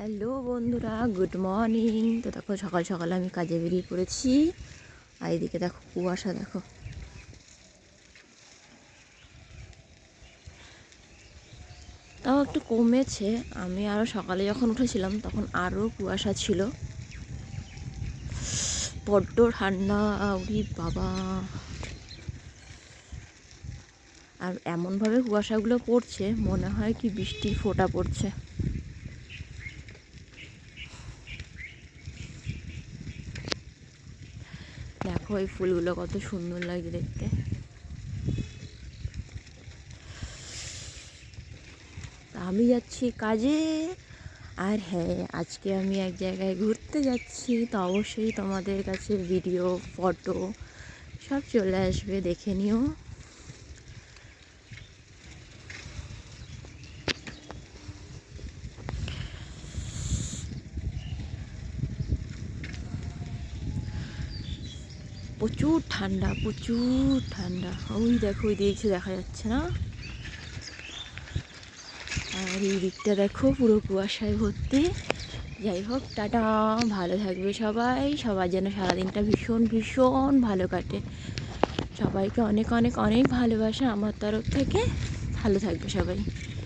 Hello বন্ধুরা, good morning. তো দেখো সকাল সকাল আমি কাজে বেরিয়ে পড়েছি। আর এদিকে দেখো কুয়াশা, দেখো তাও একটু কমেছে। আমি আরও সকালে যখন উঠেছিলাম তখন আরও কুয়াশা ছিল, বড্ড ঠান্ডা। উরি বাবা! আর এমনভাবে কুয়াশাগুলো পড়ছে মনে হয় কি বৃষ্টির ফোঁটা পড়ছে। দেখো এই ফুলগুলো কত সুন্দর লাগে দেখতে। আমি যাচ্ছি কাজে। আর হ্যাঁ, আজকে আমি এক জায়গায় ঘুরতে যাচ্ছি, তো অবশ্যই তোমাদের কাছে ভিডিও, ফটো সব চলে আসবে, দেখে নিও। প্রচুর ঠান্ডা, প্রচুর ঠান্ডা। ওই দেখো, ওই দিকে দেখা যাচ্ছে না? আর এই দিকটা দেখো পুরো কুয়াশায় ভর্তি। যাই হোক, টাটা। ভালো থাকবে সবাই, সবার যেন সারাদিনটা ভীষণ ভীষণ ভালো কাটে। সবাইকে অনেক অনেক অনেক ভালোবাসা আমার তরফ থেকে। ভালো থাকবে সবাই।